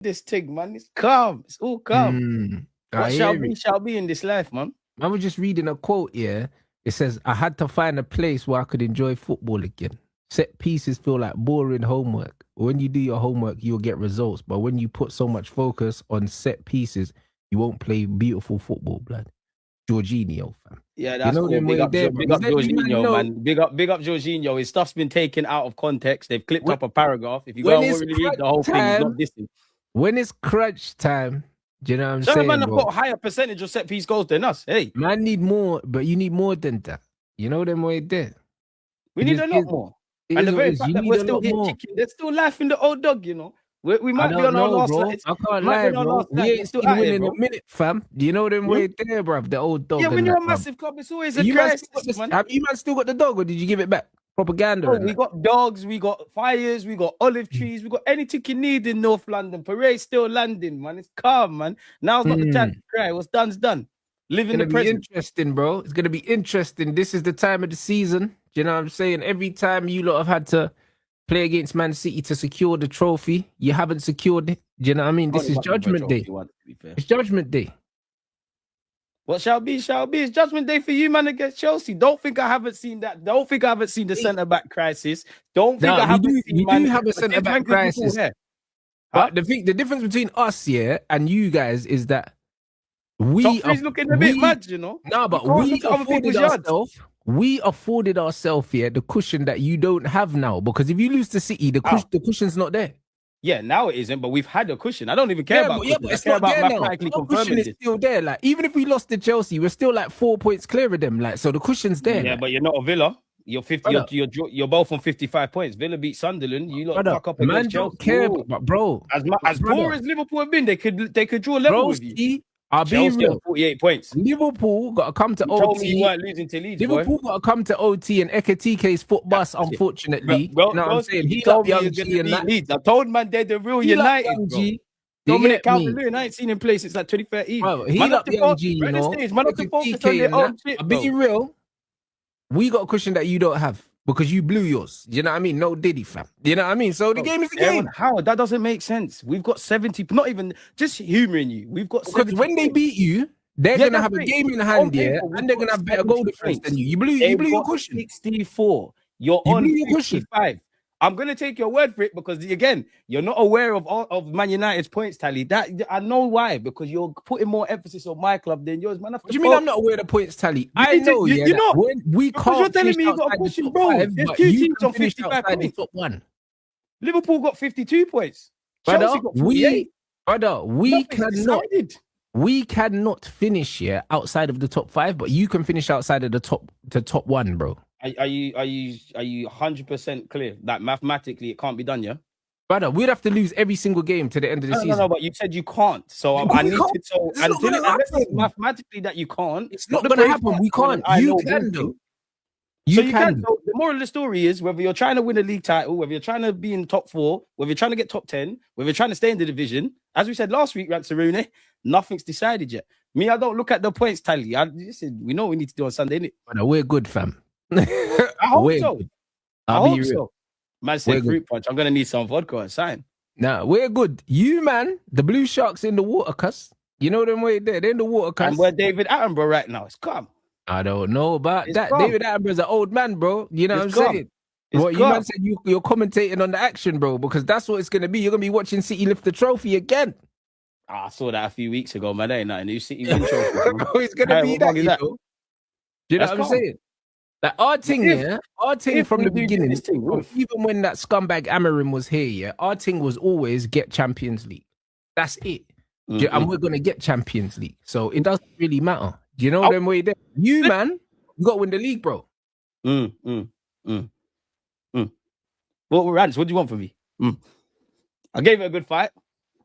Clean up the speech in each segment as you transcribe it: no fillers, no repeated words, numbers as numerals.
this thing, man. It's calm. It's all calm. What shall be in this life, man? I was just reading a quote here. It says, I had to find a place where I could enjoy football again. Set pieces feel like boring homework. When you do your homework, you'll get results. But when you put so much focus on set pieces, you won't play beautiful football, blood. Jorginho, fam. Yeah, that's cool. Big up Jorginho, man. Big up Jorginho. His stuff's been taken out of context. They've clipped up a paragraph. If you go and read the whole thing, it's not dissing. When it's crunch time, do you know what I'm saying? Some man have got a higher percentage of set piece goals than us. Hey, man, need more, but you need more than that. You know them way there. We need a lot more. And the very fact that we're still here kicking, there's still life in the old dog, you know. We might be on our last night. I can't lie, bro. We ain't still winning a minute, fam. You know them way there, bro. The old dog. Yeah, when you're a massive club, it's always a crisis, man. Have you man still got the dog, or did you give it back? Propaganda. Oh, we got dogs, we got fires, we got olive trees, we got anything you need in North London. Parade's still landing, man. It's calm, man. Now's not the time to cry. What's done's done. Live in the present. Interesting, bro. It's gonna be interesting. This is the time of the season. Do you know what I'm saying? Every time you lot have had to play against Man City to secure the trophy, you haven't secured it. Do you know what I mean? This is Judgment Day. It's Judgment Day. What shall be, shall be. It's Judgment Day for you, man, against Chelsea. Don't think I haven't seen that. Don't think I haven't seen the centre-back crisis. Don't think I haven't seen... You do have a centre-back crisis. But the difference between us, and you guys is that we are looking a bit mad, you know? No, but we afforded ourselves the cushion that you don't have now. Because if you lose to City, the cushion's not there. Yeah, now it isn't, but we've had a cushion. I don't even care about cushion. But it's not there now. The cushion is still there. Like, even if we lost to Chelsea, we're still like 4 points clear of them. Like, so the cushion's there. Yeah, but you're not a Villa. You're 50. You're both on 55 points. Villa beat Sunderland. You lot fuck up against Chelsea. Care, but bro, as poor as Liverpool have been, they could draw level with you. I'll be real. 48 points. Liverpool got to come to OT. Told me you weren't losing to Leeds. Liverpool got to come to OT and Ekatike's foot bus, unfortunately. You know what I'm saying? He told me Young G and Leeds. I told man they're the real United, bro. Dominic Calvert-Lewin, I ain't seen him play since like 2013. Bro, he up Young G, you know. Man up to focus on their own shit, I'll be real. We got a cushion that you don't have. Because you blew yours. You know what I mean? No Diddy, fam. You know what I mean? So the game is the game. How? That doesn't make sense. We've got 70, not even, just humoring you. We've got 70. Because when they beat you, they're going to have a game in hand, and they're going to have better goal difference than you. You blew your cushion. 64. You're on 55. I'm going to take your word for it because, again, you're not aware of Man United's points tally. That I know why, because you're putting more emphasis on my club than yours, man. What do you mean I'm not aware of the points tally? I know, you're not. We can't. You're telling me you got a cushion, bro. There's two teams on 55 points. Top one. Liverpool got 52 points. Chelsea got 48. We cannot finish outside of the top 5, but you can finish outside of the top 1, bro. Are you 100% clear that mathematically it can't be done, yeah? Brother, we'd have to lose every single game to the end of the season. No, but you said you can't. So I need to. So unless it's mathematically that you can't, it's not going to happen. We can't. You can do. You can. So the moral of the story is whether you're trying to win a league title, whether you're trying to be in top 4, whether you're trying to get top 10, whether you're trying to stay in the division. As we said last week, Ransarune, nothing's decided yet. Me, I don't look at the points tally. We know what we need to do on Sunday, innit? Brother, we're good, fam. I hope so. I hope so. Man said fruit punch. I'm gonna need some vodka and sign. Nah, we're good. You man, the Blue Sharks in the water, cuss. You know them way there. They're in the water, cuss. And we're David Attenborough right now. It's calm. I don't know about that. David Attenborough's an old man, bro. You know what I'm saying? What you man said you're commentating on the action, bro, because that's what it's gonna be. You're gonna be watching City lift the trophy again. I saw that a few weeks ago, man. That ain't nothing new. City win trophy. Bro, it's gonna be that. You know? Do you know what I'm saying? Like our thing from the beginning, even when that scumbag Amarim was here, our thing was always get Champions League. That's it. And we're going to get Champions League. So it doesn't really matter. Do you know them way there? You, man, you got to win the league, bro. Well, Rance, what do you want from me? I gave it a good fight.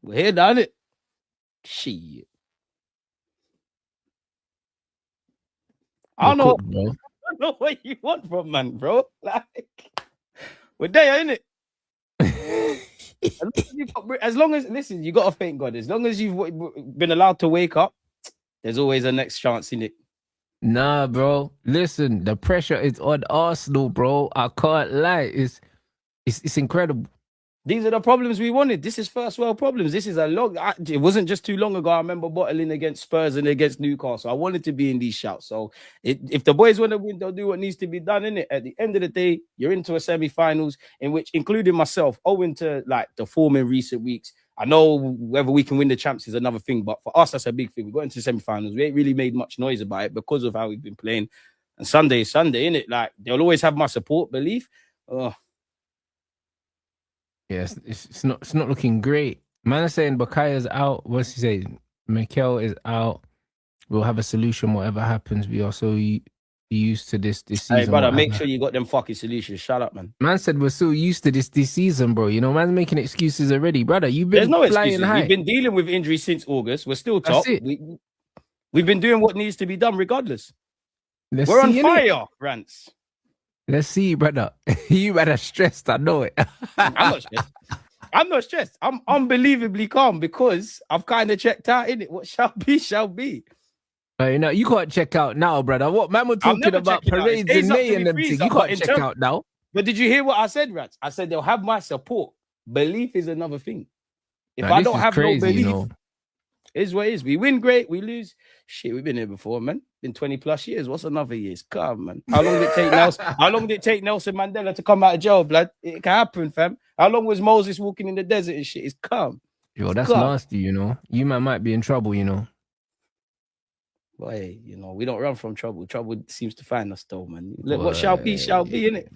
We're here, done it. Shit. I don't know. Bro. I don't know what you want from man, bro. Like, we're there, innit? As long as listen, you gotta thank God. As long as you've been allowed to wake up, there's always a next chance in it. Nah, bro. Listen, the pressure is on Arsenal, bro. I can't lie. It's incredible. These are the problems we wanted. This is first world problems. This is it wasn't just too long ago. I remember bottling against Spurs and against Newcastle. I wanted to be in these shouts. So if the boys want to win, they'll do what needs to be done, innit? At the end of the day, you're into a semi-finals in which, including myself, owing to like the form in recent weeks, I know whether we can win the champs is another thing, but for us, that's a big thing. We got into the semi-finals. We ain't really made much noise about it because of how we've been playing. And Sunday is Sunday, innit? Like, they'll always have my support, belief. Yes, it's not looking great. Man is saying Bakaya's out. What's he saying? Mikel is out. We'll have a solution whatever happens. We are so used to this season. Hey, brother, make sure you got them fucking solutions. Shut up, man. Man said we're so used to this season, bro. You know, man's making excuses already. Brother, you've been flying high. We've been dealing with injuries since August. We're still top. We've been doing what needs to be done regardless. We're on fire, Rants. Let's see, brother. You better stressed. I know it. I'm not stressed. I'm unbelievably calm because I've kind of checked out, innit? What shall be, shall be. You know, you can't check out now, brother. What man were talking about parades in May and them things. You can't check out now. But did you hear what I said, Rats? I said they'll have my support. Belief is another thing. If I don't have no belief, is what it is. We win great, we lose. Shit, we've been here before, man. Been 20 plus years. What's another years? Come, man. How long did it take Nelson Mandela to come out of jail, blood? It can happen, fam. How long was Moses walking in the desert and shit? It's calm. Yo, that's nasty, you know. You man might be in trouble, you know. Boy, you know, we don't run from trouble. Trouble seems to find us, though, man. Look, what shall be, innit?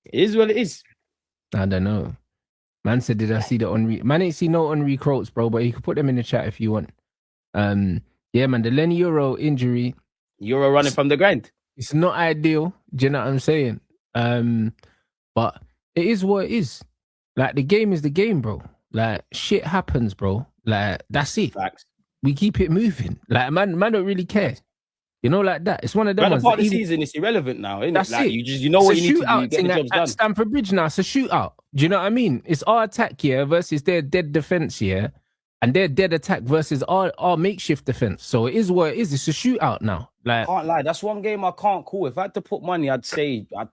It is what it is. I don't know. Man said, did I see the Henri? Man ain't see no Henri quotes, bro, but you can put them in the chat if you want. Yeah, man, the Lenny Euro injury. Euro running from the grind. It's not ideal. Do you know what I'm saying? But it is what it is. Like, the game is the game, bro. Like, shit happens, bro. Like, that's it. Facts. We keep it moving. Like, man don't really care. You know, like that. It's one of them ones. Part of the season is irrelevant now, isn't that's it? Like, it. You know what you need to do. Get the jobs done. At Stamford Bridge now, it's a shootout. Do you know what I mean? It's our attack here versus their dead defense here, and their dead attack versus our makeshift defense. So it is what it is. It's a shootout now. Like, I can't lie. That's one game I can't call. If I had to put money, I'd say I'd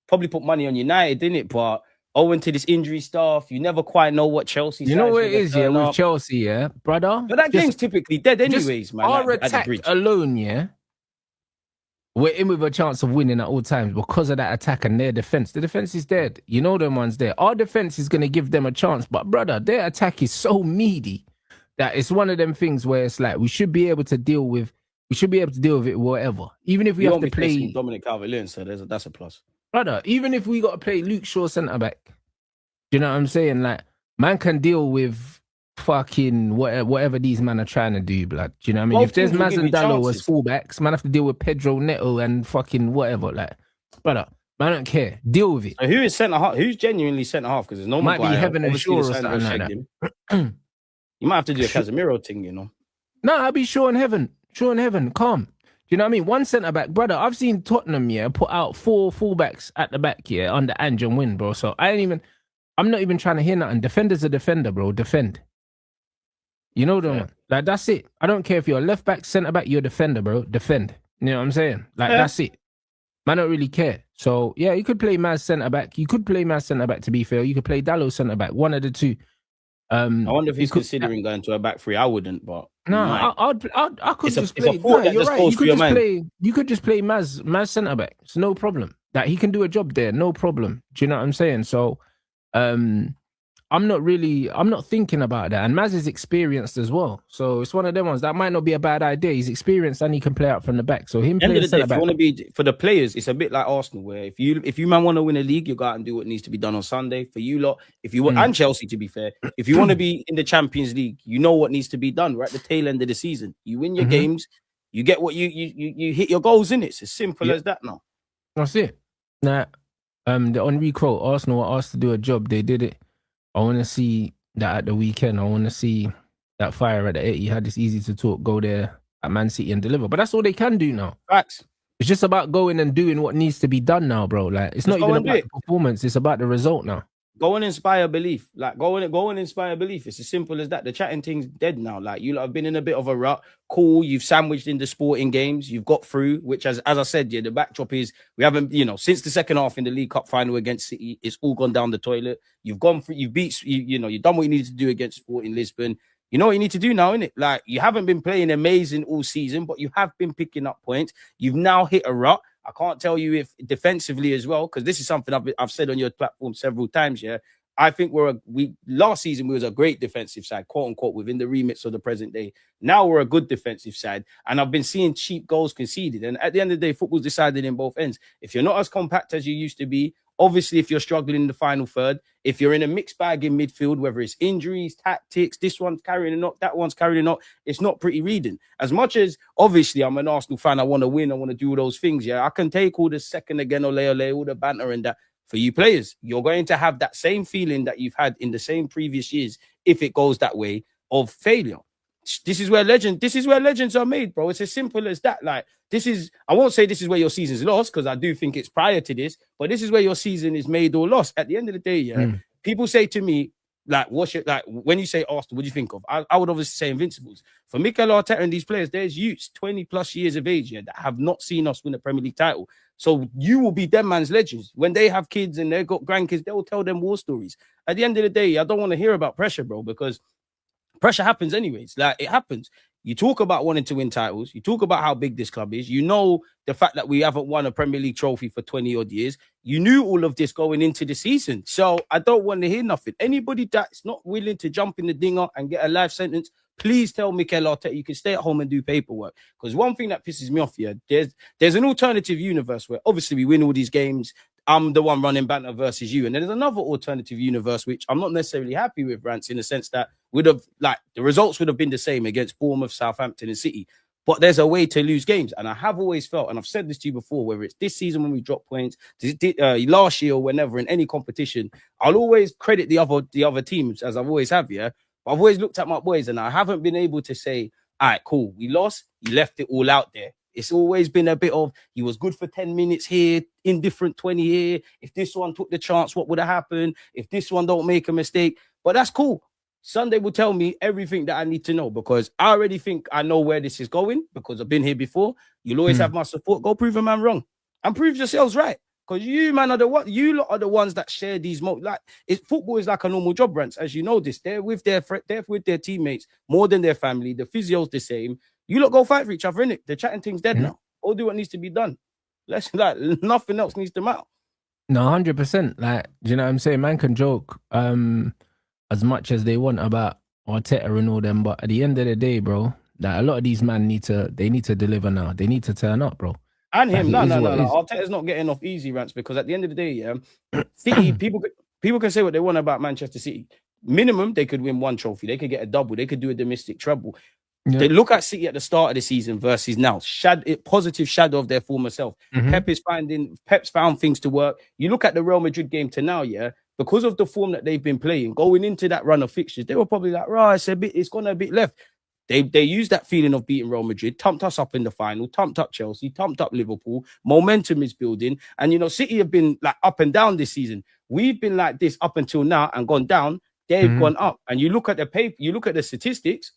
probably put money on United, didn't it? But owing to this injury stuff, you never quite know what Chelsea. You know what it is, yeah, with Chelsea, yeah, brother. But that game's typically dead, anyways, man. Our attack alone, yeah. We're in with a chance of winning at all times because of that attack and their defense. The defense is dead. You know them ones there. Our defense is going to give them a chance. But, brother, their attack is so meaty that it's one of them things where it's like we should be able to deal with it whatever. Even if we have to play Dominic Calvert-Lewin, so that's a plus. Brother, even if we got to play Luke Shaw centre-back, you know what I'm saying? Like, man can deal with fucking whatever these men are trying to do, blood. Do you know what I mean? If there's Maz and Dallo as fullbacks, man have to deal with Pedro Neto and fucking whatever. Like, brother, man don't care. Deal with it. So who is centre half? Who's genuinely centre half? Because there's no might be Heaven and Shaw or something like that. You might have to do a Casemiro thing, you know. No, I'll be Shaw in Heaven. Shaw in Heaven. Calm. Do you know what I mean? One centre back, brother. I've seen Tottenham, yeah, put out 4 fullbacks at the back, yeah, under Ange and win, bro. So I'm not even trying to hear nothing. Defender's a defender, bro. Defend. You know them, like that's it. I don't care if you're a left back, centre back, you're a defender, bro. Defend. You know what I'm saying? Like that's it. Man, don't really care. So yeah, you could play Maz centre back. You could play Maz centre back. To be fair, you could play Dallo centre back. One of the two. I wonder if he's considering going to a back three. I wouldn't, but no, I could just play. No, you're right. You could just play Maz centre back. It's no problem. That he can do a job there, no problem. Do you know what I'm saying? So, I'm not thinking about that. And Maz is experienced as well. So it's one of them ones that might not be a bad idea. He's experienced and he can play out from the back. So him playing centre back. If you want to be, for the players, it's a bit like Arsenal, where if you man want to win a league, you go out and do what needs to be done on Sunday. For you lot, if you want, and Chelsea to be fair, if you want to be in the Champions League, you know what needs to be done. We're at the tail end of the season. You win your games, you get what you hit your goals in it. It's as simple as that now. That's it. Now, the Henri quote, Arsenal were asked to do a job, they did it. I want to see that at the weekend. I want to see that fire at the 80. Had this easy to talk, go there at Man City and deliver. But that's all they can do now. Facts. It's just about going and doing what needs to be done now, bro. Like, it's not even about the performance. It's about the result now. Go and inspire belief. Like, go and inspire belief. It's as simple as that. The chatting thing's dead now. Like, you lot have been in a bit of a rut. Cool. You've sandwiched in the sporting games. You've got through, which, as I said, yeah, the backdrop is we haven't, since the second half in the League Cup final against City, it's all gone down the toilet. You've gone through, you've beat, you've done what you needed to do against Sporting Lisbon. You know what you need to do now, innit? Like, you haven't been playing amazing all season, but you have been picking up points. You've now hit a rut. I can't tell you if defensively as well, because this is something I've said on your platform several times, yeah. I think last season we was a great defensive side, quote unquote, within the remits of the present day. Now we're a good defensive side, and I've been seeing cheap goals conceded. And at the end of the day, football's decided in both ends. If you're not as compact as you used to be, obviously, if you're struggling in the final third, if you're in a mixed bag in midfield, whether it's injuries, tactics, this one's carrying a knock, that one's carrying a knock, it's not pretty reading. As much as, obviously, I'm an Arsenal fan, I want to win, I want to do all those things, yeah, I can take all the second again, ole, all the banter and that. For you players, you're going to have that same feeling that you've had in the same previous years if it goes that way of failure. This is where legends are made, bro. It's as simple as that. Like, I won't say this is where your season's lost, because I do think it's prior to this, but this is where your season is made or lost. At the end of the day, yeah, people say to me, like, when you say Arsenal, what do you think of? I would obviously say Invincibles. For Mikel Arteta and these players, there's youths 20 plus years of age, yeah, that have not seen us win a Premier League title. So you will be them man's legends. When they have kids and they've got grandkids, they will tell them war stories. At the end of the day, I don't want to hear about pressure, bro, because pressure happens anyways. Like, it happens. You talk about wanting to win titles. You talk about how big this club is. You know the fact that we haven't won a Premier League trophy for 20 odd years. You knew all of this going into the season. So I don't want to hear nothing. Anybody that's not willing to jump in the dinger and get a life sentence, please tell Mikel Arteta you can stay at home and do paperwork. Because one thing that pisses me off here, there's an alternative universe where obviously we win all these games. I'm the one running banter versus you. And then there's another alternative universe, which I'm not necessarily happy with, Rance, in the sense that the results would have been the same against Bournemouth, Southampton and City. But there's a way to lose games. And I have always felt, and I've said this to you before, whether it's this season when we drop points, last year or whenever in any competition, I'll always credit the other teams, as I've always have, yeah. But I've always looked at my boys and I haven't been able to say, all right, cool, we lost, you left it all out there. It's always been a bit of, he was good for 10 minutes here, indifferent 20 here. If this one took the chance, what would have happened? If this one don't make a mistake? But that's cool. Sunday will tell me everything that I need to know, because I already think I know where this is going, because I've been here before. You'll always have my support. Go prove a man wrong and prove yourselves right. Because you, man, you lot are the ones that share these football is like a normal job, Rants, as you know this. They're with their teammates more than their family. The physio's the same. You lot go fight for each other, innit? The chatting thing's dead now. All do what needs to be done. Nothing else needs to matter. No, 100%. Like, do you know what I'm saying? Man can joke as much as they want about Arteta and all them, but at the end of the day, bro, that a lot of these men need to deliver now. They need to turn up, bro. And him, no. Arteta's not getting off easy, Rants, because at the end of the day, yeah, City, people can say what they want about Manchester City. Minimum, they could win one trophy. They could get a double. They could do a domestic treble. Yeah. They look at City at the start of the season versus now. Positive shadow of their former self. Pep's found things to work. You look at the Real Madrid game to now, yeah, because of the form that they've been playing, going into that run of fixtures, they were probably like, right, it's gone a bit left. They used that feeling of beating Real Madrid, thumped us up in the final, thumped up Chelsea, thumped up Liverpool. Momentum is building. And, City have been like up and down this season. We've been like this up until now and gone down. They've gone up. And you look at the paper, you look at the statistics,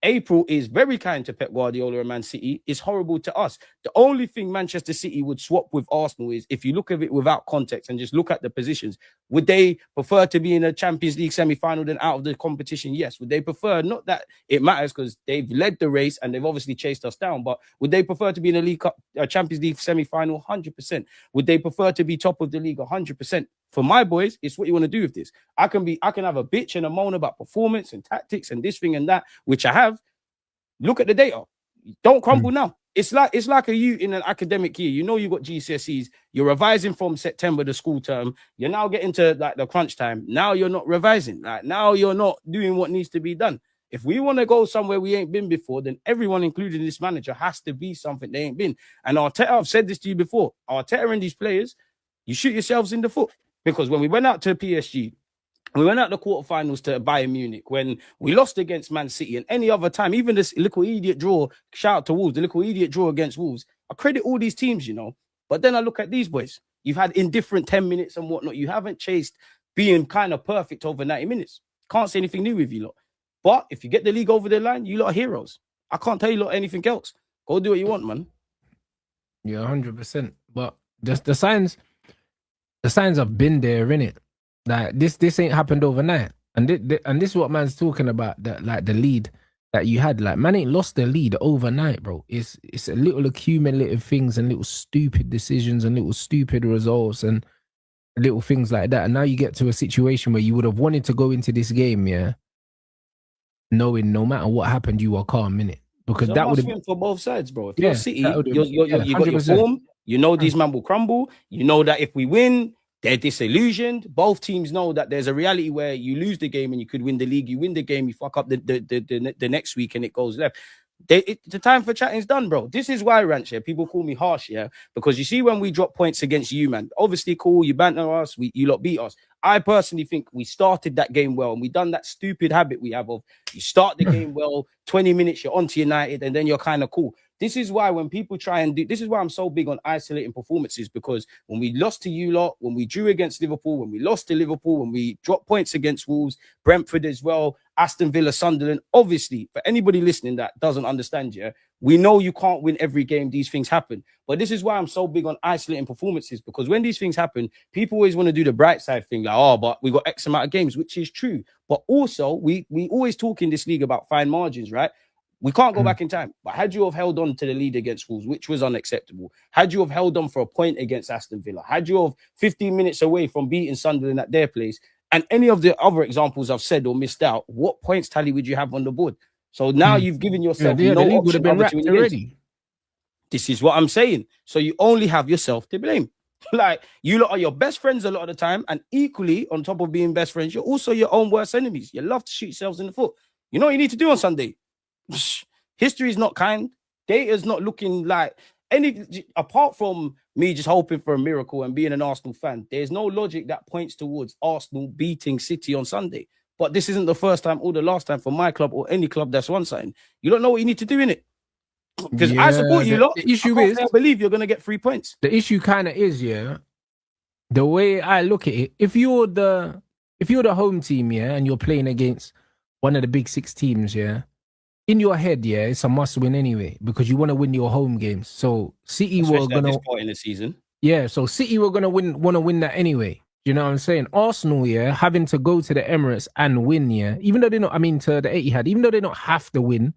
April is very kind to Pep Guardiola and Man City. It's horrible to us. The only thing Manchester City would swap with Arsenal is, if you look at it without context and just look at the positions, would they prefer to be in a Champions League semi-final than out of the competition? Yes. Would they prefer, not that it matters because they've led the race and they've obviously chased us down, but would they prefer to be in a League Cup, Champions League semi-final? 100%. Would they prefer to be top of the league? 100%. For my boys, it's what you want to do with this. I can have a bitch and a moan about performance and tactics and this thing and that, which I have. Look at the data. Don't crumble now. It's like you in an academic year. You know you got GCSEs. You're revising from September, the school term. You're now getting to like the crunch time. Now you're not revising. Like, now you're not doing what needs to be done. If we want to go somewhere we ain't been before, then everyone, including this manager, has to be something they ain't been. And Arteta, I've said this to you before, Arteta and these players, you shoot yourselves in the foot. Because when we went out to PSG, we went out the quarterfinals to Bayern Munich, when we lost against Man City, and any other time, even this little idiot draw, shout out to Wolves, the little idiot draw against Wolves, I credit all these teams, But then I look at these boys. You've had indifferent 10 minutes and whatnot. You haven't chased being kind of perfect over 90 minutes. Can't say anything new with you lot. But if you get the league over the line, you lot are heroes. I can't tell you lot anything else. Go do what you want, man. Yeah, 100%. But just the signs have been there, innit? Like this ain't happened overnight. And this is what man's talking about, that like the lead that you had. Like, man ain't lost the lead overnight, bro. It's a little accumulative things and little stupid decisions and little stupid results and little things like that. And now you get to a situation where you would have wanted to go into this game, yeah, knowing no matter what happened, you are calm, innit? Because that would have been for both sides, bro. If you're City, you got your 100%. form. You know these men will crumble. You know that if we win, they're disillusioned. Both teams know that there's a reality where you lose the game and you could win the league. You win the game, you fuck up the next week and it goes left. The time for chatting's done, bro. This is why, Ranch, yeah, people call me harsh, yeah, because you see when we drop points against you, man, obviously cool, you banter us, you lot beat us. I personally think we started that game well and we done that stupid habit we have of you start the game well, 20 minutes, you're on to United and then you're kind of cool. This is why when people try and do, this is why I'm so big on isolating performances, because when we lost to you lot, when we drew against Liverpool, when we lost to Liverpool, when we dropped points against Wolves, Brentford as well, Aston Villa, Sunderland, obviously, for anybody listening that doesn't understand, yeah, we know you can't win every game. These things happen. But this is why I'm so big on isolating performances, because when these things happen, people always want to do the bright side thing, like, oh, but we got X amount of games, which is true. But also, we always talk in this league about fine margins, right? We can't go back in time. But had you have held on to the lead against Wolves, which was unacceptable, had you have held on for a point against Aston Villa, had you have 15 minutes away from beating Sunderland at their place, and any of the other examples I've said or missed out, what points tally would you have on the board? So now you've given yourself no the league would have been wrapped already. This is what I'm saying. So you only have yourself to blame. Like, you lot are your best friends a lot of the time, and equally, on top of being best friends, you're also your own worst enemies. You love to shoot yourselves in the foot. You know what you need to do on Sunday? History is not kind. Data's not looking like any, apart from me just hoping for a miracle and being an Arsenal fan. There's no logic that points towards Arsenal beating City on Sunday. But this isn't the first time or the last time for my club or any club that's won something. You don't know what you need to do in it. Because I support you lot. The issue is, I believe you're going to get 3 points. The issue kind of is, yeah, the way I look at it, if you're the home team, yeah, and you're playing against one of the big 6 teams, yeah, in your head, yeah, it's a must win anyway, because you want to win your home games. So City were gonna, at this point in the season, yeah. So City were gonna want to win that anyway. You know what I'm saying? Arsenal, yeah, having to go to the Emirates and win, yeah, even though they not, I mean, to the Etihad, even though they don't have to win,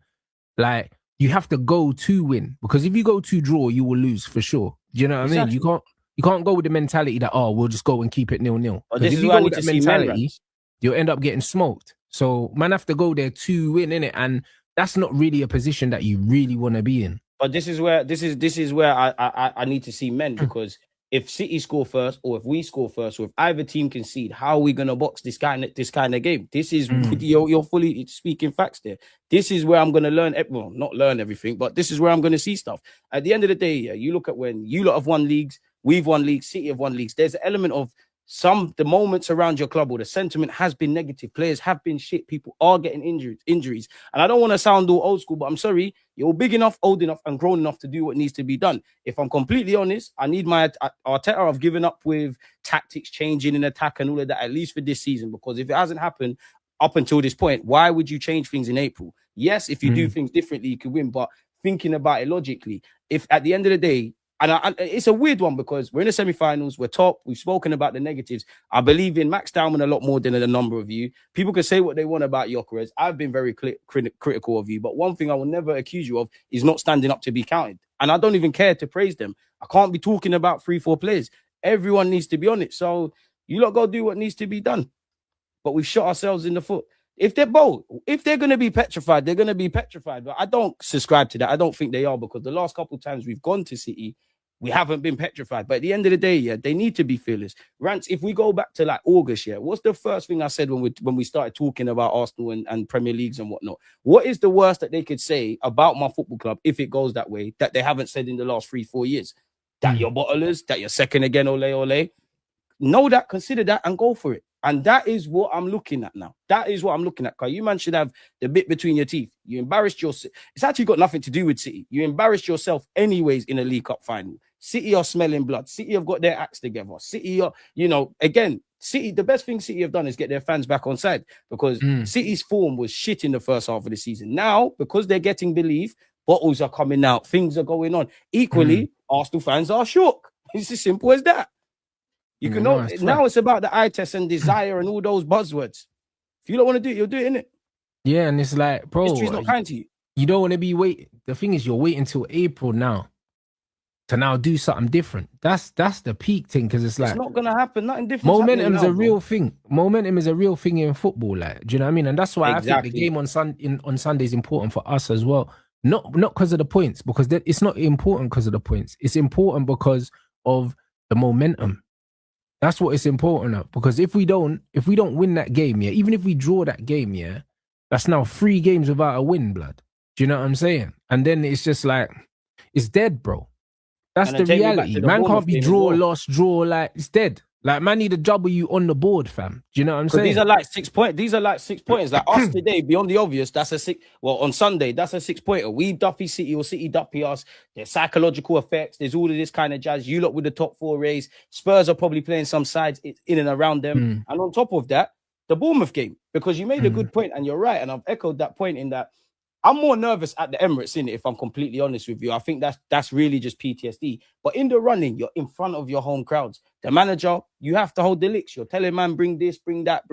like, you have to go to win, because if you go to draw, you will lose for sure. Do you know what I mean? You can't go with the mentality that, oh, we'll just go and keep it 0-0. Because if you go with that mentality, you'll end up getting smoked. So man have to go there to win, innit? And that's not really a position that you really want to be in. But this is where I need to see men, because if City score first, or if we score first, or if either team concede, how are we gonna box this kind of game? This is you're fully speaking facts there. This is where I'm gonna learn. Well, not learn everything, but this is where I'm gonna see stuff. At the end of the day, yeah, you look at when you lot have won leagues, we've won leagues, City have won leagues. There's an element of the moments around your club or the sentiment has been negative. Players have been shit. People are getting injuries. And I don't want to sound all old school, but I'm sorry. You're big enough, old enough, and grown enough to do what needs to be done. If I'm completely honest, I need my Arteta. I've given up with tactics changing in attack and all of that, at least for this season, because if it hasn't happened up until this point, why would you change things in April? Yes, if you do things differently, you could win, but thinking about it logically, if at the end of the day, and it's a weird one, because we're in the semi-finals, we're top, we've spoken about the negatives. I believe in Max Dowman a lot more than a number of you. People can say what they want about Gyökeres. I've been very critical of you, but one thing I will never accuse you of is not standing up to be counted. And I don't even care to praise them. I can't be talking about 3-4 players. Everyone needs to be on it. So you lot go do what needs to be done. But we've shot ourselves in the foot. If they're bold, if they're going to be petrified, they're going to be petrified. But I don't subscribe to that. I don't think they are, because the last couple of times we've gone to City, we haven't been petrified. But at the end of the day, yeah, they need to be fearless. Rants, if we go back to like August, yeah, what's the first thing I said when we started talking about Arsenal and Premier Leagues and whatnot? What is the worst that they could say about my football club if it goes that way, that they haven't said in the last 3-4 years? That you're bottlers, that you're second again, ole. Know that, consider that, and go for it. And that is what I'm looking at now. That is what I'm looking at. Because you man should have the bit between your teeth. You embarrassed yourself. It's actually got nothing to do with City. You embarrassed yourself anyways in a League Cup final. City are smelling blood. City have got their acts together. City are, again, City, the best thing City have done is get their fans back on side, because City's form was shit in the first half of the season. Now, because they're getting belief, bottles are coming out, things are going on. Equally, Arsenal fans are shook. It's as simple as that. You can know now it's about the eye test and desire and all those buzzwords. If you don't want to do it, you'll do it, innit? Yeah, and it's like, bro, history's not kind to you. You don't want to be waiting. The thing is, you're waiting till April now to now do something different. That's the peak thing, because it's like, it's not gonna happen. Nothing different. Momentum's a real thing. Momentum is a real thing in football. Like, do you know what I mean? And that's why I think the game on Sunday is important for us as well. Not because of the points, because it's not important because of the points. It's important because of the momentum. That's what it's important of. Because if we don't win that game, yeah, even if we draw that game, yeah, that's now 3 games without a win, blood. Do you know what I'm saying? And then it's just like, it's dead, bro. That's the reality. Man can't be draw, lost, draw, like, it's dead. Like, man need a W on the board, fam. Do you know what I'm saying? These are like 6 points. These are like 6 points. Like us today, beyond the obvious, that's a 6. Well, on Sunday, that's a 6-pointer. We duppy City or City duppy us. There's psychological effects. There's all of this kind of jazz. You lot with the top 4 race. Spurs are probably playing some sides in and around them. And on top of that, the Bournemouth game, because you made a good point, and you're right. And I've echoed that point in that I'm more nervous at the Emirates, in it, if I'm completely honest with you. I think that's really just PTSD. But in the running, you're in front of your home crowds. The manager, you have to hold the licks. You're telling man, bring this, bring that,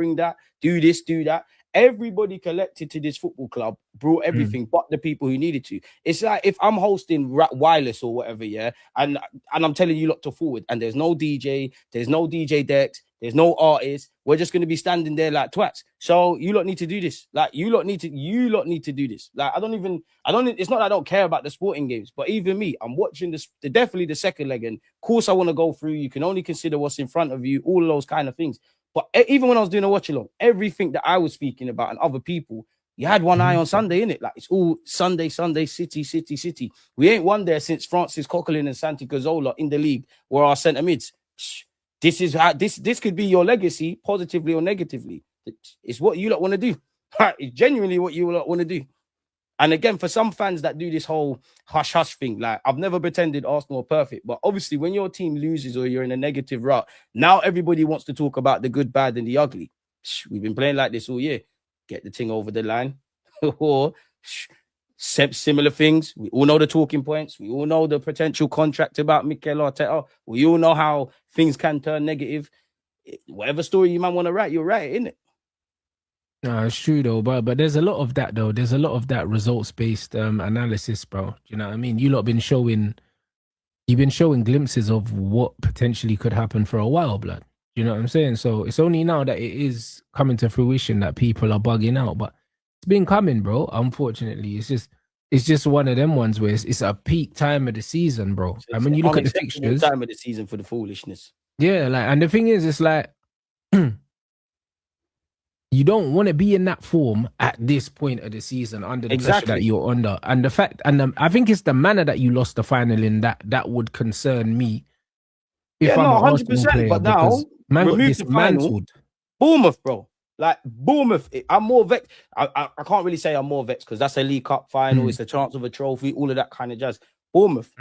do this, do that. Everybody collected to this football club brought everything but the people who needed to. It's like if I'm hosting Wireless or whatever, yeah, and I'm telling you lot to forward, and there's no DJ, there's no DJ decks, there's no artist. We're just going to be standing there like twats. So you lot need to do this. Like, you lot need to do this. Like, it's not that I don't care about the sporting games, but even me, I'm watching this, definitely the second leg. And of course I want to go through. You can only consider what's in front of you, all of those kind of things. But even when I was doing a watch along, everything that I was speaking about and other people, you had one eye on Sunday, innit? Like, it's all Sunday, City. We ain't won there since Francis Coquelin and Santi Cazorla in the league were our centre mids. This is how this could be your legacy, positively or negatively. It's what you lot want to do. It's genuinely what you lot want to do. And again, for some fans that do this whole hush-hush thing, like, I've never pretended Arsenal are perfect, but obviously when your team loses or you're in a negative rut, now everybody wants to talk about the good, bad, and the ugly. We've been playing like this all year. Get the thing over the line. Or similar things. We all know the talking points. We all know the potential contract about Mikel Arteta. We all know how things can turn negative. Whatever story you might want to write, you'll write it, innit? No, it's true though, but there's a lot of that though. There's a lot of that results-based analysis, bro. Do you know what I mean? You've been showing glimpses of what potentially could happen for a while, blood. Do you know what I'm saying? So it's only now that it is coming to fruition that people are bugging out, but it's been coming, bro. Unfortunately, it's just one of them ones where it's a peak time of the season, bro. I mean, you look at the fixtures. Time of the season for the foolishness. Yeah, like, and the thing is, it's like, you don't want to be in that form at this point of the season under the pressure that you're under. And the fact, I think it's the manner that you lost the final in that would concern me. If I'm 100%. But now, man got dismantled. Bournemouth, bro. Like, Bournemouth, I'm more vexed. I can't really say I'm more vexed because that's a League Cup final. It's a chance of a trophy, all of that kind of jazz. Bournemouth,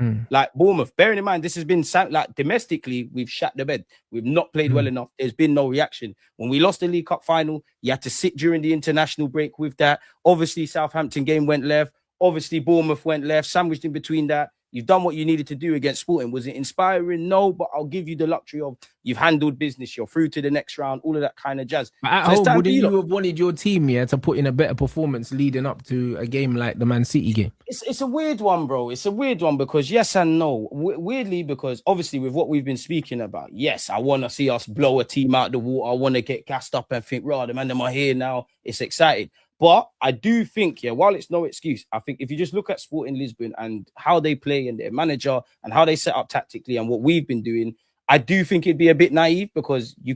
bearing in mind, this has been like domestically, we've shat the bed. We've not played well enough. There's been no reaction. When we lost the League Cup final, you had to sit during the international break with that. Obviously, Southampton game went left. Obviously, Bournemouth went left, sandwiched in between that. You've done what you needed to do against Sporting. Was it inspiring? No, but I'll give you the luxury of you've handled business. You're through to the next round, all of that kind of jazz. At home, would you have wanted your team to put in a better performance leading up to a game like the Man City game? It's a weird one, bro. It's a weird one because yes and no. Weirdly, because obviously with what we've been speaking about, yes, I want to see us blow a team out the water. I want to get gassed up and think, right, the man, them are here now. It's excited. But I do think, while it's no excuse, I think if you just look at Sporting Lisbon and how they play and their manager and how they set up tactically and what we've been doing, I do think it'd be a bit naive because you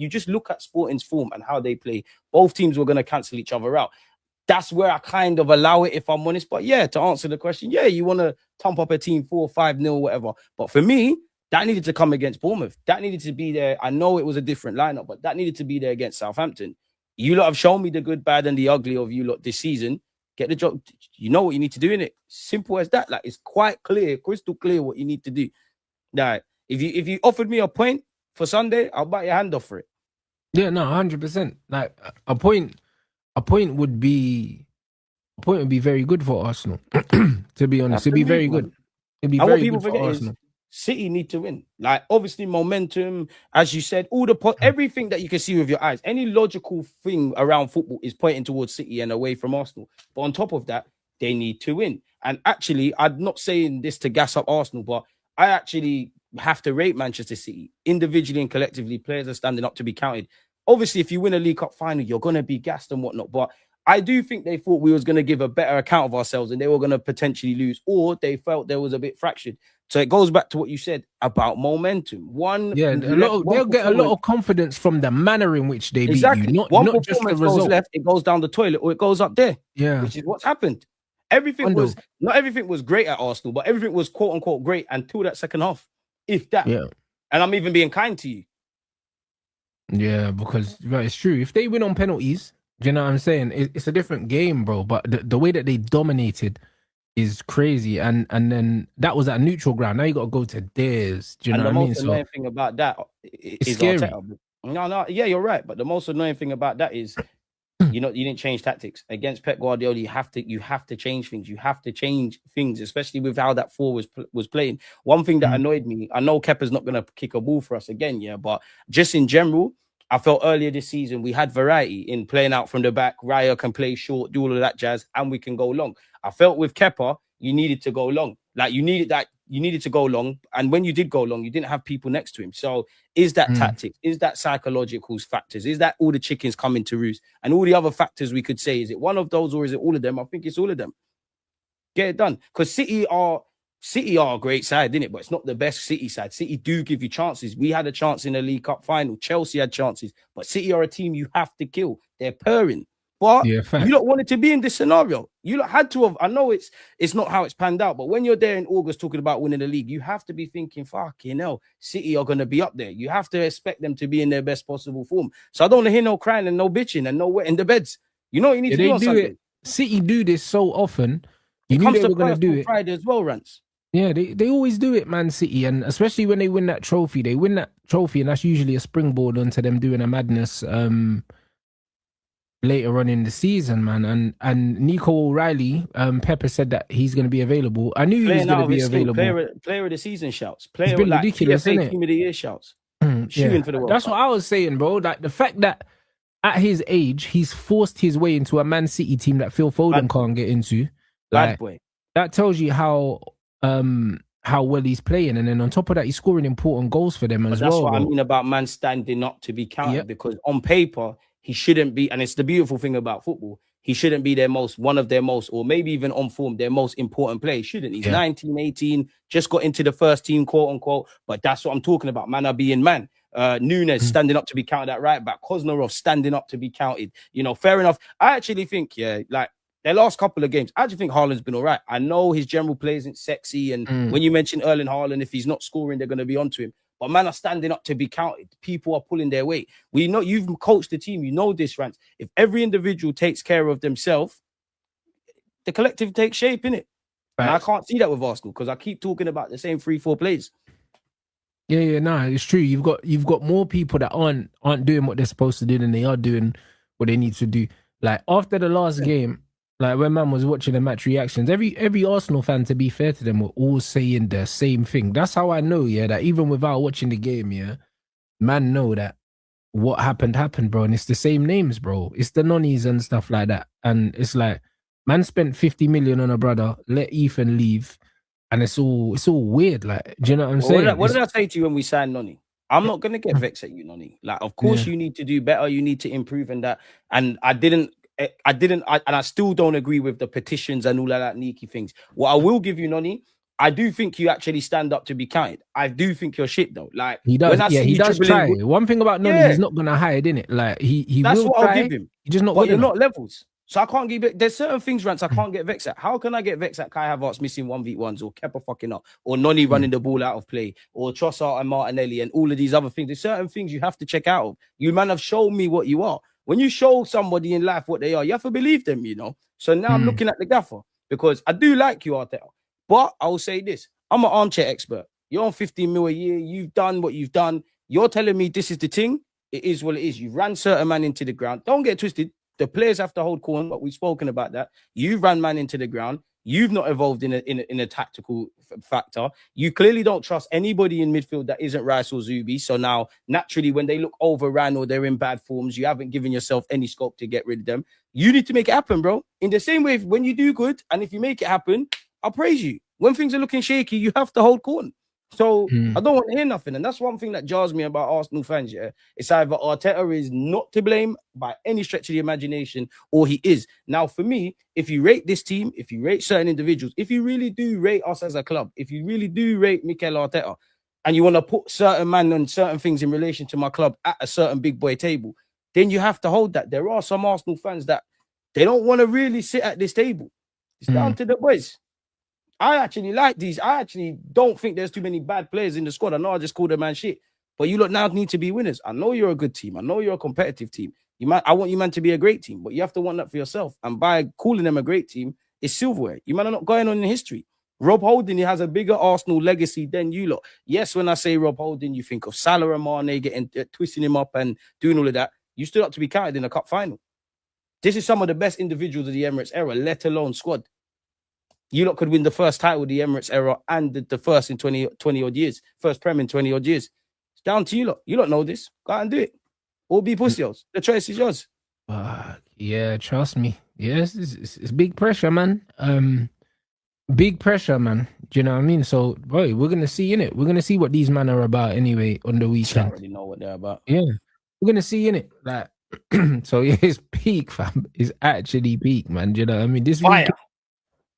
just look at Sporting's form and how they play. Both teams were going to cancel each other out. That's where I kind of allow it, if I'm honest. But to answer the question, you want to thump up a team 4-5-0, whatever. But for me, that needed to come against Bournemouth. That needed to be there. I know it was a different lineup, but that needed to be there against Southampton. You lot have shown me the good, bad, and the ugly of you lot this season. Get the job. You know what you need to do in it. Simple as that. Like, it's quite clear, crystal clear what you need to do. Like, if you offered me a point, for Sunday, I'll bite your hand off for it. Yeah, no, 100%. Like a point would be very good for Arsenal. To be honest, it'd be very good. It'd be very good for Arsenal. City need to win. Like, obviously, momentum, as you said, everything that you can see with your eyes, any logical thing around football is pointing towards City and away from Arsenal. But on top of that, they need to win. And actually, I'm not saying this to gas up Arsenal, but I actually have to rate Manchester City individually and collectively. Players are standing up to be counted. Obviously, if you win a League Cup final, you're going to be gassed and whatnot. But I do think they thought we was going to give a better account of ourselves and they were going to potentially lose, or they felt there was a bit fractured. So it goes back to what you said about momentum. They'll get a lot of confidence from the manner in which they beat you, not just the result. Left, it goes down the toilet or it goes up there. Yeah, which is what's happened. Not everything was great at Arsenal, but everything was quote unquote great until that second half, if that. Yeah, and I'm even being kind to you. Yeah, because it's true. If they win on penalties, do you know what I'm saying? It's a different game, bro. But the way that they dominated is crazy, and then that was at neutral ground. Now you got to go to theirs. Do you know what I mean? The most annoying thing about that is scary. Yeah, you're right. But the most annoying thing about that is, you didn't change tactics against Pep Guardiola. You have to change things. You have to change things, especially with how that four was playing. One thing that annoyed me, I know Kepa's not gonna kick a ball for us again, yeah, but just in general, I felt earlier this season we had variety in playing out from the back. Raya can play short, do all of that jazz, and we can go long. I felt with Kepa, you needed to go long. Like you needed to go long. And when you did go long, you didn't have people next to him. So is that tactics? Is that psychological factors? Is that all the chickens coming to roost? And all the other factors we could say, is it one of those or is it all of them? I think it's all of them. Get it done. Because City are a great side, isn't it? But it's not the best City side. City do give you chances. We had a chance in the League Cup final. Chelsea had chances. But City are a team you have to kill. They're purring. But you don't want it to be in this scenario. You lot had to have. I know it's not how it's panned out, but when you're there in August talking about winning the league, you have to be thinking, fucking hell, City are going to be up there. You have to expect them to be in their best possible form. So I don't want to hear no crying and no bitching and no wetting the beds. You know what you need to do on Sunday. City do this so often. You knew they were going to do it. Friday as well, Rance. Yeah, they always do it, Man City, and especially when they win that trophy. They win that trophy, and that's usually a springboard onto them doing a madness later on in the season, man. And Nico O'Reilly, Pepper said that he's going to be available. I knew he was going to be available. Player of the season shouts. It's been ridiculous, isn't it? Team of the year shouts. Shooting for the World That's Cup. what I was saying, bro. Like the fact that at his age, he's forced his way into a Man City team that Phil Foden can't get into. Bad boy. That tells you how well he's playing, and then on top of that, he's scoring important goals for them as well. That's what I mean about man standing up to be counted, because on paper he shouldn't be, and it's the beautiful thing about football. He shouldn't be one of their most, or maybe even on form, their most important players. Shouldn't. He's 19, 18, just got into the first team, quote unquote. But that's what I'm talking about. Man are being man. Nunes standing up to be counted at right back. Koznorov standing up to be counted. Fair enough. I actually think, like their last couple of games, I actually think Haaland's been all right. I know his general play isn't sexy, and when you mention Erling Haaland, if he's not scoring, they're going to be onto him. But man are standing up to be counted. People are pulling their weight. We know you've coached the team. You know this, Rance. If every individual takes care of themselves, the collective takes shape, innit? And I can't see that with Arsenal because I keep talking about the same 3-4 plays. Yeah, it's true. You've got more people that aren't doing what they're supposed to do than they are doing what they need to do. Like after the last game, like when man was watching the match reactions, every Arsenal fan, to be fair to them, were all saying the same thing. That's how I know, that even without watching the game, man know that what happened, bro. And it's the same names, bro. It's the nonnies and stuff like that. And it's like, man spent 50 million on a brother, let Ethan leave, and it's all weird. Like, do you know what I'm saying? What did I say to you when we signed Nonny? I'm not gonna get vexed at you, Nonny. Like, of course you need to do better, you need to improve in that. And I still don't agree with the petitions and all of that sneaky things. What I will give you, Nonny, I do think you actually stand up to be counted. I do think you're shit though. Like he does, he does try. One thing about Nonny, he's not gonna hide, innit? Like he that's will what try. I'll give him. He's just not. But they're not levels. So I can't give it. There's certain things, Rance, I can't get vexed at. How can I get vexed at Kai Havertz missing 1v1s, or Kepa fucking up, or Nonny running the ball out of play, or Trossard and Martinelli and all of these other things? There's certain things you have to check out of. You man have shown me what you are. When you show somebody in life what they are, you have to believe them, So now I'm looking at the gaffer, because I do like you, Arteta. But I will say this, I'm an armchair expert. You're on 15 mil a year. You've done what you've done. You're telling me this is the thing. It is what it is. You ran certain man into the ground. Don't get twisted. The players have to hold corn, but we've spoken about that. You ran man into the ground. You've not evolved in a tactical factor. You clearly don't trust anybody in midfield that isn't Rice or Zubi. So now, naturally, when they look overran or they're in bad forms, you haven't given yourself any scope to get rid of them. You need to make it happen, bro. In the same way, when you do good, and if you make it happen, I'll praise you. When things are looking shaky, you have to hold corn. So I don't want to hear nothing. And that's one thing that jars me about Arsenal fans, yeah. It's either Arteta is not to blame by any stretch of the imagination, or he is. Now, for me, if you rate this team, if you rate certain individuals, if you really do rate us as a club, if you really do rate Mikel Arteta, and you want to put certain man and certain things in relation to my club at a certain big boy table, then you have to hold that. There are some Arsenal fans that they don't want to really sit at this table. It's down to the boys. I actually like these. I actually don't think there's too many bad players in the squad. I know I just called them man shit, but you lot now need to be winners. I know you're a good team. I know you're a competitive team. I want you man to be a great team, but you have to want that for yourself. And by calling them a great team, it's silverware. You man are not going on in history. Rob Holding, he has a bigger Arsenal legacy than you lot. Yes, when I say Rob Holding, you think of Salah and Mane getting twisting him up and doing all of that. You stood up to be counted in a cup final. This is some of the best individuals of the Emirates era, let alone squad. You lot could win the first title of the Emirates era and the first in 20 odd years. First Prem in 20 odd years. It's down to you lot. You lot know this. Go out and do it. Or be pussies. The choice is yours. Yeah, trust me. Yes, it's big pressure, man. Big pressure, man. Do you know what I mean? So, boy, we're going to see, innit? We're going to see what these men are about anyway on the weekend. I already know what they're about. Yeah. We're going to see, innit? Like, so, yeah, it's peak, fam. It's actually peak, man. Do you know what I mean?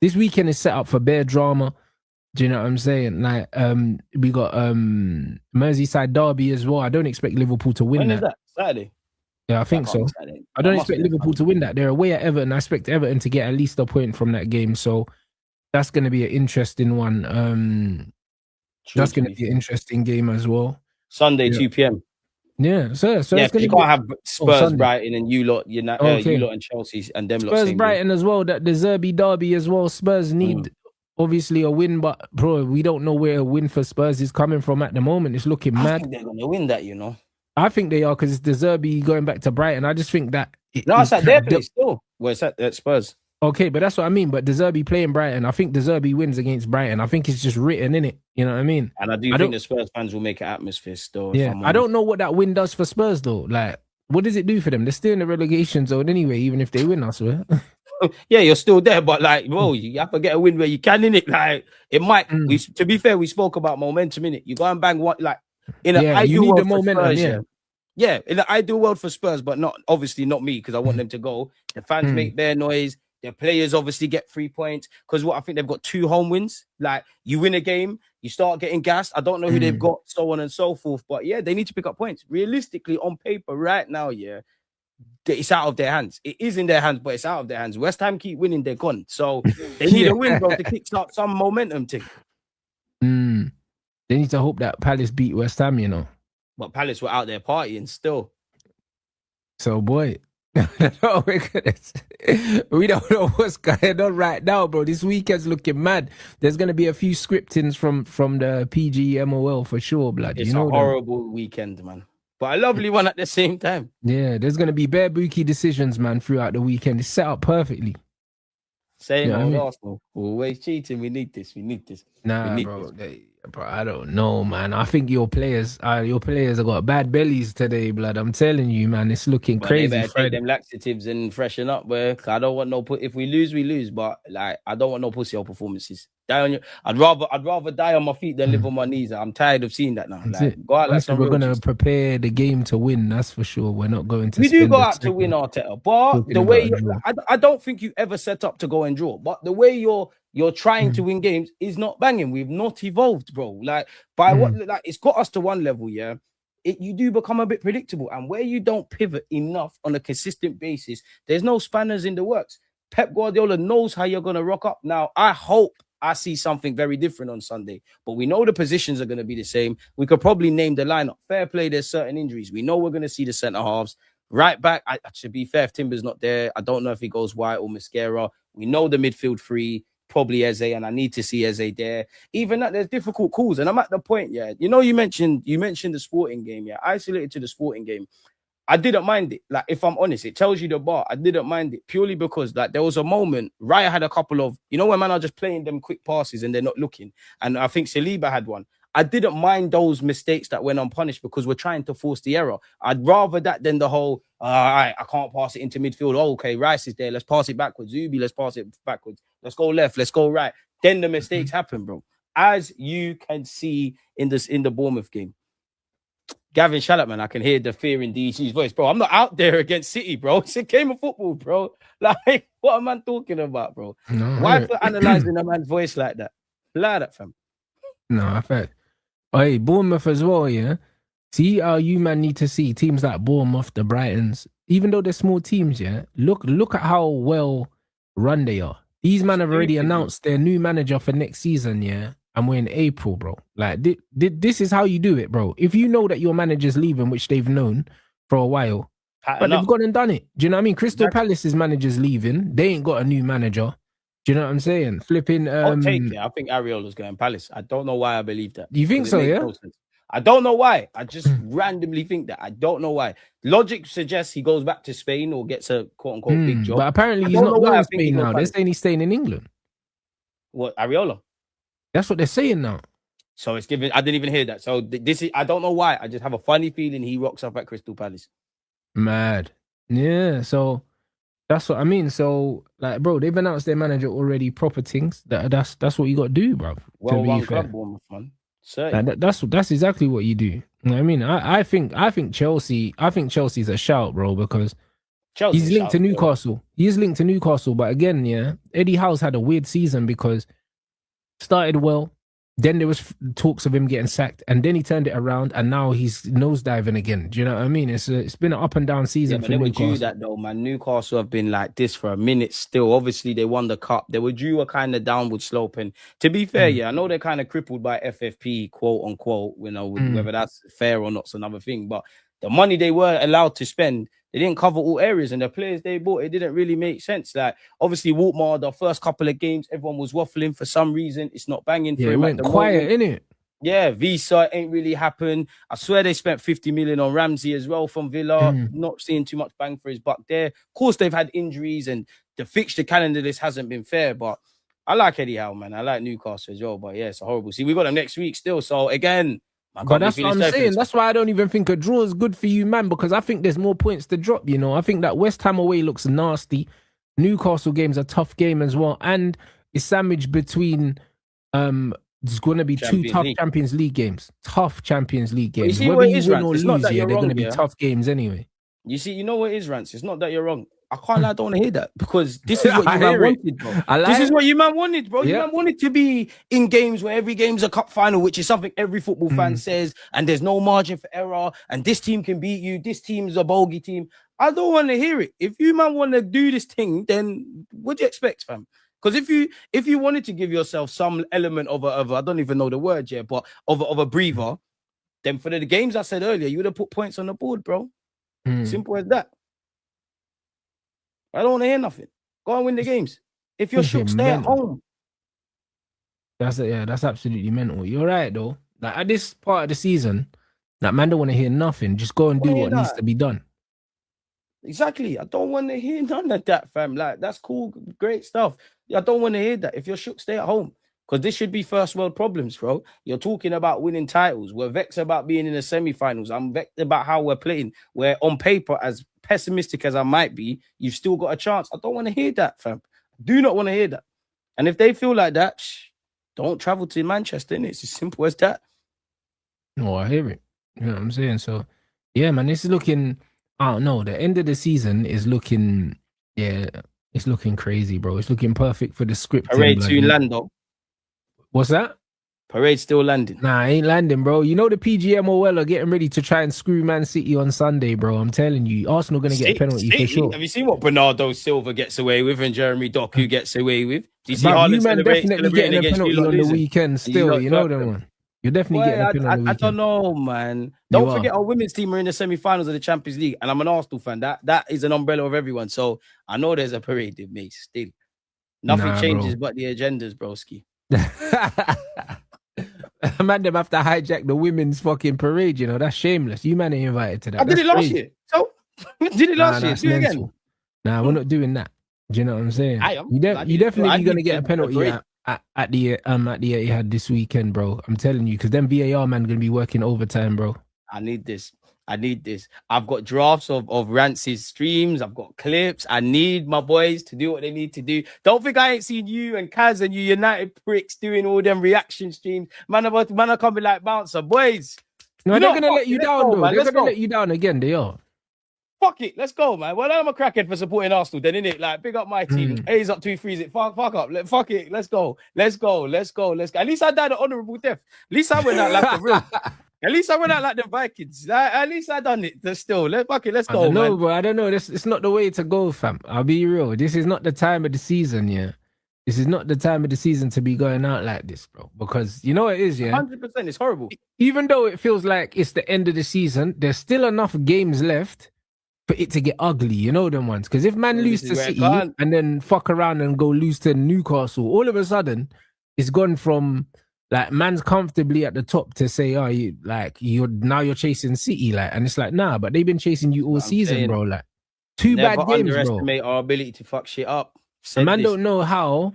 This weekend is set up for bare drama. Do you know what I'm saying? Like, we got Merseyside derby as well. I don't expect Liverpool to win when that. Is that? Saturday? Yeah, I think so. I don't expect Liverpool to win that. They're away at Everton. I expect Everton to get at least a point from that game. So that's going to be an interesting one. That's going to be an interesting game as well. Sunday, 2 p.m. Yeah, so yeah, you can't have Spurs, Brighton, and you lot, you lot and Chelsea and them. Spurs, Brighton as well. That the Zerbi derby as well. Spurs need obviously a win, but bro, we don't know where a win for Spurs is coming from at the moment. It's looking mad. I think they're gonna win that, you know. I think they are because it's the Zerbi going back to Brighton. I just think that it's at their place still. Well, it's at Spurs. Okay, but that's what I mean. But De Zerbi playing Brighton, I think De Zerbi wins against Brighton. I think it's just written in it. You know what I mean? And I think the Spurs fans will make an atmosphere still. Yeah, I don't know what that win does for Spurs though. Like, what does it do for them? They're still in the relegation zone anyway, even if they win, I swear. Yeah, you're still there, but like, bro, you have to get a win where you can in it. Like, it might. To be fair, we spoke about momentum in it. You go and bang one, like in an ideal you need world the momentum. Spurs, yeah, in the ideal world for Spurs, but obviously not me because I want them to go. The fans make their noise. Their players obviously get 3 points because I think they've got 2 home wins. Like, you win a game, you start getting gassed. I don't know who they've got, so on and so forth. But yeah, they need to pick up points. Realistically, on paper, right now, it's out of their hands. It is in their hands, but it's out of their hands. West Ham keep winning, they're gone. So they need a win, bro, to kickstart some momentum thing. They need to hope that Palace beat West Ham, you know. But Palace were out there partying still. So, boy. We don't know what's going on right now, bro. This weekend's looking mad. There's going to be a few scriptings from the PGMOL for sure, blood. It's a horrible weekend, man. But a lovely one at the same time. Yeah, there's going to be bare bookie decisions, man, throughout the weekend. It's set up perfectly. Same old Arsenal. Always cheating. We need this. Nah, bro. Bro, I don't know, man. I think your players have got bad bellies today, blood. I'm telling you, man. It's looking crazy. They better take them laxatives and freshen up, bro. I don't want no if we lose, we lose. But like, I don't want no pussy old performances. I'd rather die on my feet than live on my knees. I'm tired of seeing that now. Like, go out we're gonna prepare the game to win. That's for sure. We're not going to. We do go out to win, Arteta. But the way I don't think you ever set up to go and draw. But the way you're trying to win games is not banging. We've not evolved, bro. Like, it's got us to one level, yeah. You do become a bit predictable. And where you don't pivot enough on a consistent basis, there's no spanners in the works. Pep Guardiola knows how you're going to rock up. Now, I hope I see something very different on Sunday. But we know the positions are going to be the same. We could probably name the lineup. Fair play, there's certain injuries. We know we're going to see the centre halves. Right back, to be fair, if Timber's not there, I don't know if he goes White or Mascara. We know the midfield 3. probably Eze, and I need to see Eze there. Even that, there's difficult calls, and I'm at the point, you mentioned the sporting game, isolated to the sporting game. I didn't mind it. Like, if I'm honest, it tells you the bar. I didn't mind it purely because like there was a moment, Raya had a couple of, when man are just playing them quick passes and they're not looking. And I think Saliba had one. I didn't mind those mistakes that went unpunished because we're trying to force the error. I'd rather that than the whole, I can't pass it into midfield. Oh, okay, Rice is there. Let's pass it backwards. Zubi, let's pass it backwards. Let's go left. Let's go right. Then the mistakes happen, bro. As you can see in the Bournemouth game. Gavin Shallopman, I can hear the fear in DC's voice, bro. I'm not out there against City, bro. It's a game of football, bro. Like, what am I talking about, bro? No, why for analyzing a man's voice like that? Like that, fam. No, I fact. Hey, Bournemouth as well, yeah. See how you man need to see teams like Bournemouth, the Brightons, even though they're small teams, yeah. Look at how well run they are. These men have already announced their new manager for next season, yeah. And we're in April, bro. Like, this is how you do it, bro. If you know that your manager's leaving, which they've known for a while, but they've gone and done it. Do you know what I mean? Crystal Palace's manager's leaving. They ain't got a new manager. Do you know what I'm saying? Flipping. I'll take it. I think Ariola's going Palace. I don't know why I believe that. You think so, yeah? No sense. I don't know why. I just randomly think that. I don't know why. Logic suggests he goes back to Spain or gets a quote-unquote big job. But apparently he's not going to Spain now. They're saying he's staying in England. What, Ariola? That's what they're saying now. So it's given. I didn't even hear that. So this is. I don't know why. I just have a funny feeling he rocks up at Crystal Palace. Mad. Yeah. So that's what I mean. So like, bro, they've announced their manager already. Proper things. That's what you got to do, bro. Well, one club, man. Like, that's exactly what you do. You know what I mean, I think Chelsea. I think Chelsea's a shout, bro, because he's linked to Newcastle. Bro. He is linked to Newcastle, but again, yeah, Eddie Howe's had a weird season because. Started well, then there was talks of him getting sacked, and then he turned it around, and now he's nosediving again. Do you know what I mean? It's been an up and down season for Newcastle. They were due that though, man. Newcastle have been like this for a minute still. Obviously, they won the cup. They were due a kind of downward slope, and to be fair, yeah, I know they're kind of crippled by FFP, quote unquote. Whether that's fair or not's another thing. But the money they were allowed to spend. They didn't cover all areas, and the players they bought, it didn't really make sense. Like, obviously, Waltmar, the first couple of games, everyone was waffling for some reason. It's not banging for him. It went quiet, innit? Yeah, Visa ain't really happened. I swear they spent 50 million on Ramsey as well from Villa. Not seeing too much bang for his buck there. Of course, they've had injuries, and the fixture calendar list hasn't been fair, but I like Eddie Howe, man. I like Newcastle as well, but yeah, it's a horrible. See, we got them next week still, so again... But that's what I'm saying. That's why I don't even think a draw is good for you, man, because I think there's more points to drop, you know. I think that West Ham away looks nasty. Newcastle game's a tough game as well. And it's sandwiched between there's going to be two tough Champions League games. Tough Champions League games. Whether you win or lose, they're going to be tough games anyway. You see, you know what it is, Rance? It's not that you're wrong. I can't lie, I don't want to hear that because this is what you man wanted, bro. This is what you man wanted, bro. You man wanted to be in games where every game's a cup final, which is something every football fan says, and there's no margin for error, and this team can beat you, this team's a bogey team. I don't want to hear it. If you man want to do this thing, then what do you expect, fam? Because if you wanted to give yourself some element of a I don't even know the word yet, but of a breather, then for the games I said earlier, you would have put points on the board, bro. Simple as that. I don't want to hear nothing. Go and win the games. If you're shook, stay at home. That's absolutely mental. You're right though. Like at this part of the season, that man don't want to hear nothing. Just go and do what needs to be done. Exactly. I don't want to hear none of that, fam. Like that's cool, great stuff. I don't want to hear that. If you're shook, stay at home. Because this should be first world problems, bro. You're talking about winning titles. We're vexed about being in the semi-finals. I'm vexed about how we're playing. Where on paper, as pessimistic as I might be, you've still got a chance. I don't want to hear that, fam. Do not want to hear that. And if they feel like that, don't travel to Manchester, innit? It's as simple as that. No, I hear it. You know what I'm saying? So, yeah, man, this is looking... I don't know. The end of the season is looking... Yeah, it's looking crazy, bro. It's looking perfect for the script. Parade to Lando. What's that? Parade still landing. Nah, ain't landing, bro. You know the PGMOL are getting ready to try and screw Man City on Sunday, bro. I'm telling you. Arsenal going to get a penalty for sure. Have you seen what Bernardo Silva gets away with and Jeremy Doku gets away with? Do you see you man definitely getting a penalty on the weekend still. You know that one. You're definitely getting a penalty on the weekend. I don't know, man. Don't forget our women's team are in the semi-finals of the Champions League, and I'm an Arsenal fan. That is an umbrella of everyone. So I know there's a parade with me still. Nothing changes but the agendas, broski. Man, them have to hijack the women's fucking parade, you know. That's shameless. You man ain't invited to that. I did it last year. So, did it last year. Do it again. Nah, we're not doing that. Do you know what I'm saying? I am. You definitely going to get a penalty at the Etihad this weekend, bro. I'm telling you, because them VAR man going to be working overtime, bro. I need this. I've got drafts of Rance's streams. I've got clips. I need my boys to do what they need to do. Don't think I ain't seen you and Kaz and you United pricks doing all them reaction streams. Man, I can't be like bouncer. Boys. No, they're going to let you down, though. They're going to let you down again. They are. Fuck it. Let's go, man. Well, I'm a crackhead for supporting Arsenal then, innit? Like, big up my team. A's up 2-3. It. Fuck up. Fuck it. Let's go. At least I died an honourable death. At least I went out like the real. At least I went out like the Vikings. At least I done it. Let's go, man. No, bro. I don't know. It's not the way to go, fam. I'll be real. This is not the time of the season, yeah. This is not the time of the season to be going out like this, bro. Because you know what it is, yeah? 100%. It's horrible. Even though it feels like it's the end of the season, there's still enough games left for it to get ugly, you know them ones. Because if man lose to City and then fuck around and go lose to Newcastle, all of a sudden, it's gone from... Like, man's comfortably at the top to say, oh, you're chasing City, like, and it's like, nah, but they've been chasing you all season, bro. Like, two bad games, bro. Underestimate our ability to fuck shit up. Man don't know how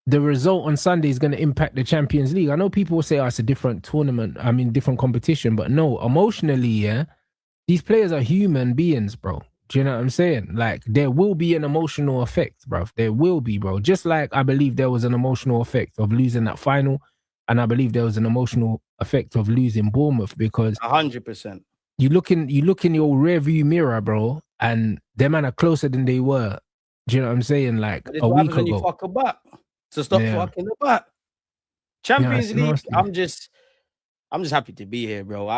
the result on Sunday is going to impact the Champions League. I know people will say, oh, it's a different tournament. I mean, different competition, but no, emotionally, yeah, these players are human beings, bro. Do you know what I'm saying? Like, there will be an emotional effect, bro. There will be, bro. Just like I believe there was an emotional effect of losing that final. And I believe there was an emotional effect of losing Bournemouth because 100%. You look in your rearview mirror, bro, and them man are closer than they were. Do you know what I'm saying? Like a week ago. You fuck about. So stop fucking about. Champions League. I'm just happy to be here, bro.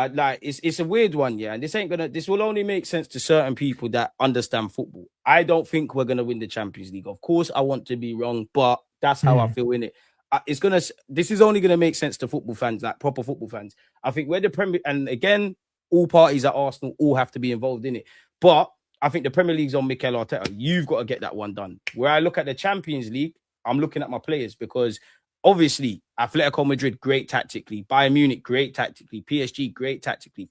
It's a weird one, yeah. And this will only make sense to certain people that understand football. I don't think we're gonna win the Champions League. Of course, I want to be wrong, but that's how I feel in it. This is only gonna make sense to football fans, like proper football fans. I think we're the Premier, and again, all parties at Arsenal all have to be involved in it. But I think the Premier League's on Mikel Arteta. You've got to get that one done. Where I look at the Champions League, I'm looking at my players because obviously Atletico Madrid great tactically, Bayern Munich great tactically, PSG great tactically,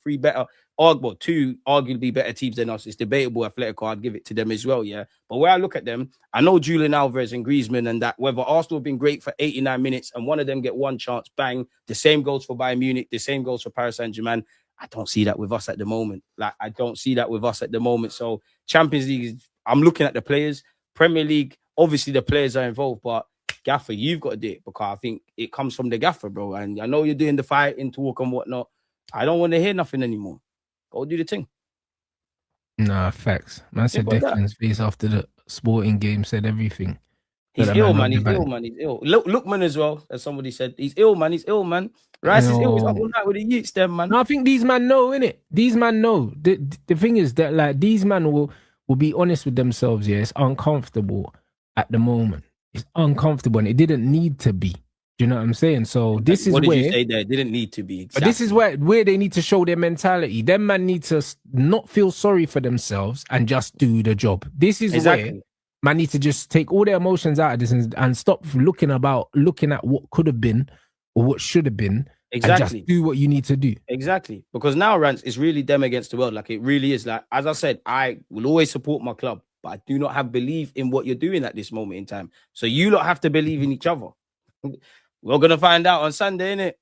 two arguably better teams than us. It's debatable. Atletico, I'd give it to them as well, yeah. But where I look at them, I know Julian Alvarez and Griezmann and that whether Arsenal have been great for 89 minutes and one of them get one chance, bang. The same goes for Bayern Munich, the same goes for Paris Saint-Germain. I don't see that with us at the moment. So Champions League, I'm looking at the players. Premier League, obviously the players are involved, but Gaffer, you've got to do it because I think it comes from the Gaffer, bro. And I know you're doing the fighting talk and whatnot. I don't want to hear nothing anymore. Go do the thing. Nah, facts. Man said Declan's face after the sporting game said everything. He's ill, man. He's ill. Lookman as well, as somebody said. He's ill, man. Rice is ill. He's up all night with the youths, them, man. No, I think these man know, innit? These man know. The thing is that, like, these man will be honest with themselves, yeah? It's uncomfortable at the moment. It's uncomfortable, and it didn't need to be. Do you know what I'm saying? So this is where... What did you say there? It didn't need to be. Exactly. But this is where they need to show their mentality. Them man need to not feel sorry for themselves and just do the job. This is where man need to just take all their emotions out of this and stop looking at what could have been or what should have been. Exactly. And just do what you need to do. Exactly. Because now, Rance, it's really them against the world. Like, it really is. Like, as I said, I will always support my club, but I do not have belief in what you're doing at this moment in time. So you lot have to believe in each other. We're going to find out on Sunday, innit?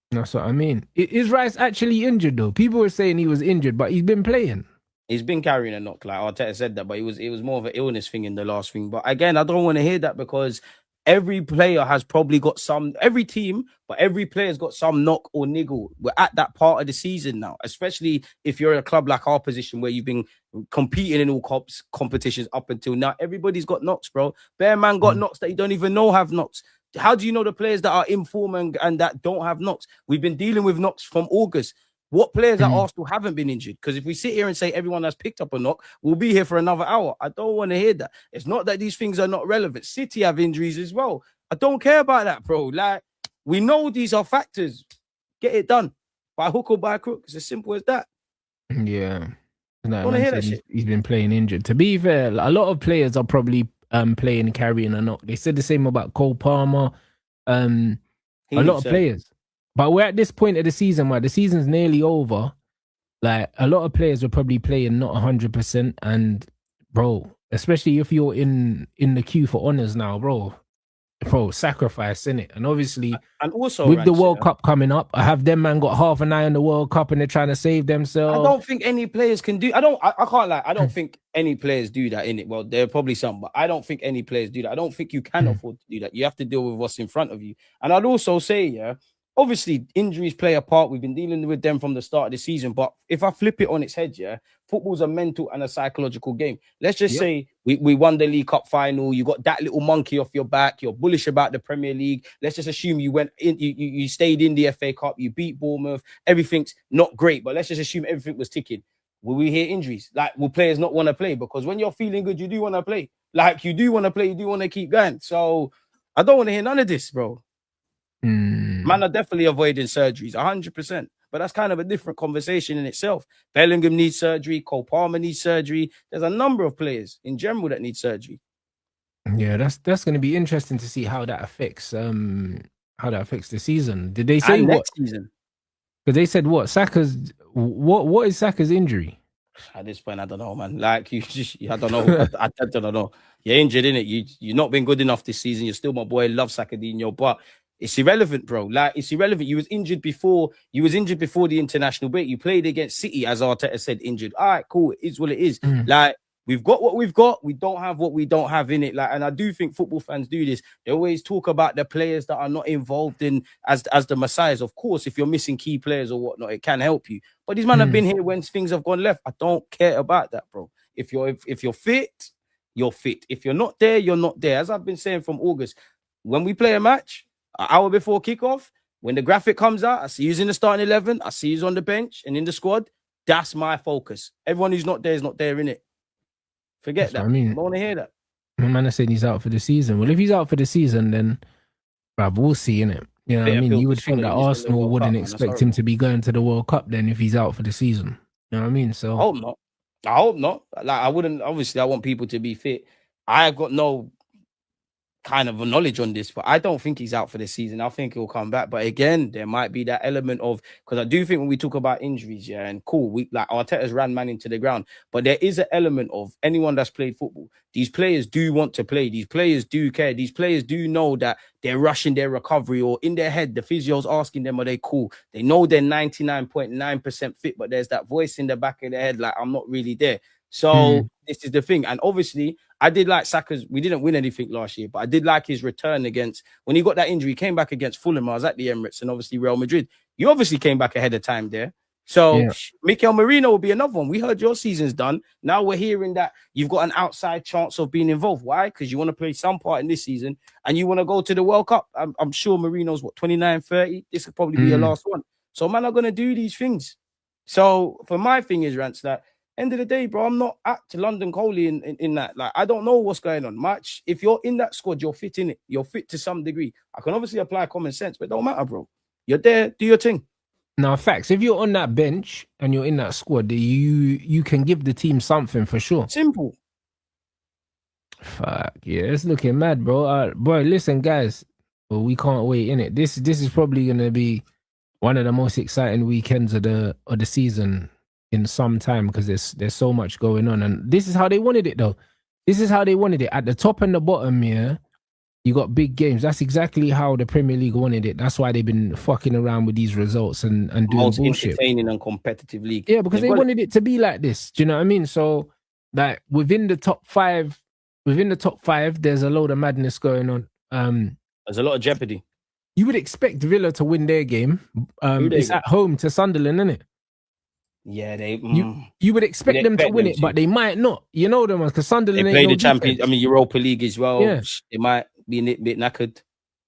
That's what I mean. Is Rice actually injured, though? People were saying he was injured, but he's been playing. He's been carrying a knock, like Arteta said that, but it was more of an illness thing in the last thing. But again, I don't want to hear that because every player has probably got every team, but every player's got some knock or niggle. We're at that part of the season now, especially if you're in a club like our position where you've been competing in all competitions up until now. Everybody's got knocks, bro. Bear man got knocks that you don't even know have knocks. How do you know the players that are in form and that don't have knocks? We've been dealing with knocks from August. What players at Arsenal haven't been injured? Because if we sit here and say everyone has picked up a knock, we'll be here for another hour. I don't want to hear that. It's not that these things are not relevant. City have injuries as well. I don't care about that, bro. Like, we know these are factors. Get it done. By hook or by crook. It's as simple as that. Yeah. No, I want to hear that shit. He's been playing injured. To be fair, a lot of players are probably playing, carrying a knock. They said the same about Cole Palmer. A lot of players. But we're at this point of the season where the season's nearly over. Like, a lot of players are probably playing not 100%. And, bro, especially if you're in the queue for honours now, bro, sacrifice, innit? And obviously, and also with the World Cup coming up, I have them man got half an eye on the World Cup and they're trying to save themselves. I don't think any players can do. I can't lie. I don't think any players do that, innit? Well, there are probably some, but I don't think any players do that. I don't think you can afford to do that. You have to deal with what's in front of you. And I'd also say, yeah, obviously injuries play a part. We've been dealing with them from the start of the season. But if I flip it on its head, yeah, football's a mental and a psychological game. Let's just say we won the League Cup final. You got that little monkey off your back. You're bullish about the Premier League. Let's just assume you went in, you stayed in the FA Cup. You beat Bournemouth. Everything's not great, but let's just assume everything was ticking. Will we hear injuries? Like, will players not want to play? Because when you're feeling good, you do want to play. Like, you do want to play. You do want to keep going. So I don't want to hear none of this, bro. Man are definitely avoiding surgeries, 100%. But that's kind of a different conversation in itself. Bellingham needs surgery. Cole Palmer needs surgery. There's a number of players in general that need surgery. Yeah, that's going to be interesting to see how that affects the season. Did they say next season? Because they said what what is Saka's injury? At this point, I don't know, man. Like, I don't know. I don't know. You're injured, innit? You've not been good enough this season. You're still my boy. Love Sakadinho, but it's irrelevant, bro. Like, it's irrelevant. You was injured before the international break. You played against City, as Arteta said, injured. All right, cool. It is what it is. Like, we've got what we've got. We don't have what we don't have in it. Like, and I do think football fans do this. They always talk about the players that are not involved in as the messiahs. Of course, if you're missing key players or whatnot, it can help you. But these men have been here when things have gone left. I don't care about that, bro. If you're fit, you're fit. If you're not there, you're not there. As I've been saying from August, when we play a match, an hour before kickoff, when the graphic comes out, I see you in the starting 11, I see you on the bench and in the squad. That's my focus. Everyone who's not there is not there, innit? Forget that. I don't want to hear that. My man is saying he's out for the season. Well, if he's out for the season, then bruv, we'll see, innit? You know what I mean? You would think that Arsenal wouldn't expect him to be going to the World Cup then if he's out for the season. You know what I mean? So I hope not. Like, I wouldn't. Obviously, I want people to be fit. I've got no kind of a knowledge on this, but I don't think he's out for the season. I think he'll come back. But again, there might be that element of, because I do think when we talk about injuries, yeah, and cool, like Arteta's ran man into the ground, but there is an element of anyone that's played football. These players do want to play. These players do care. These players do know that they're rushing their recovery, or in their head, the physio's asking them, are they cool? They know they're 99.9% fit, but there's that voice in the back of their head, like, I'm not really there. So this is the thing. And obviously, I did like Saka's. We didn't win anything last year, but I did like his return against, when he got that injury, he came back against Fulham. I was at the Emirates and obviously Real Madrid. You obviously came back ahead of time there. So Mikel Merino will be another one. We heard your season's done. Now we're hearing that you've got an outside chance of being involved. Why? Because you want to play some part in this season and you want to go to the World Cup. I'm sure Merino's 29, 30. This could probably be your last one. So man are going to do these things. So for my thing is, Rance, that end of the day, bro, I'm not at London Coley in that. Like, I don't know what's going on much. If you're in that squad, you're fit in it. You're fit to some degree. I can obviously apply common sense, but it don't matter, bro. You're there, do your thing. Now, facts. If you're on that bench and you're in that squad, you can give the team something for sure. Simple. Fuck yeah, it's looking mad, bro. Boy, listen, guys. Well, we can't wait, innit? This is probably gonna be one of the most exciting weekends of the season in some time, because there's so much going on, and this is how they wanted it, though. This is how they wanted it. At the top and the bottom, yeah, you got big games. That's exactly how the Premier League wanted it. That's why they've been fucking around with these results and doing most bullshit. Entertaining and competitive league. Yeah, because they wanted it to be like this. Do you know what I mean? So, like, within the top five, there's a load of madness going on. There's a lot of jeopardy. You would expect Villa to win their game. It's at home to Sunderland, isn't it? Yeah, you would expect them to win it, but they might not. You know them, because Sunderland they play the Champions. I mean, Europa League as well. Yeah. They might be a bit knackered.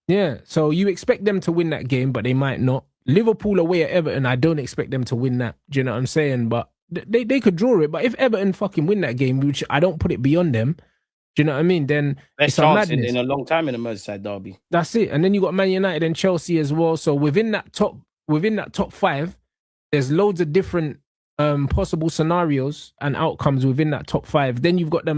Yeah, so you expect them to win that game, but they might not. Liverpool away at Everton, I don't expect them to win that. Do you know what I'm saying? But they could draw it. But if Everton fucking win that game, which I don't put it beyond them, do you know what I mean? Then best chance in a long time in a Merseyside derby. That's it. And then you got Man United and Chelsea as well. So within that top five, there's loads of different possible scenarios and outcomes within that top 5. Then you've got the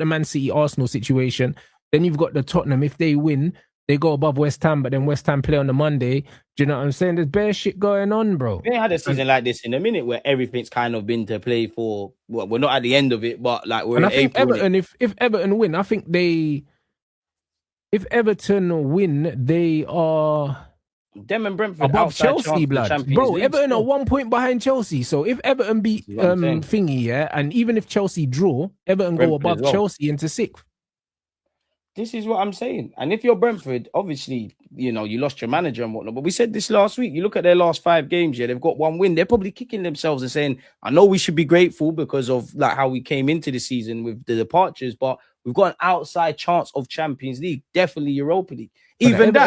Man City Arsenal situation. Then you've got the Tottenham. If they win, they go above West Ham, but then West Ham play on the Monday. Do you know what I'm saying? There's bare shit going on, bro. We ain't had a season like this in a minute where everything's kind of been to play for. Well, we're not at the end of it, but like we're in April. Everton, if Everton win, I think if Everton win, they are them and Brentford above Chelsea, blood. Bro, Everton are 1 point behind Chelsea. So if Everton beat thingy, yeah, and even if Chelsea draw, Everton go above Chelsea into 6th. This is what I'm saying. And if you're Brentford, obviously, you know, you lost your manager and whatnot. But we said this last week. You look at their last 5 games, yeah, they've got 1 win. They're probably kicking themselves and saying, I know we should be grateful because of like how we came into the season with the departures, but we've got an outside chance of Champions League, definitely Europa League. Even that.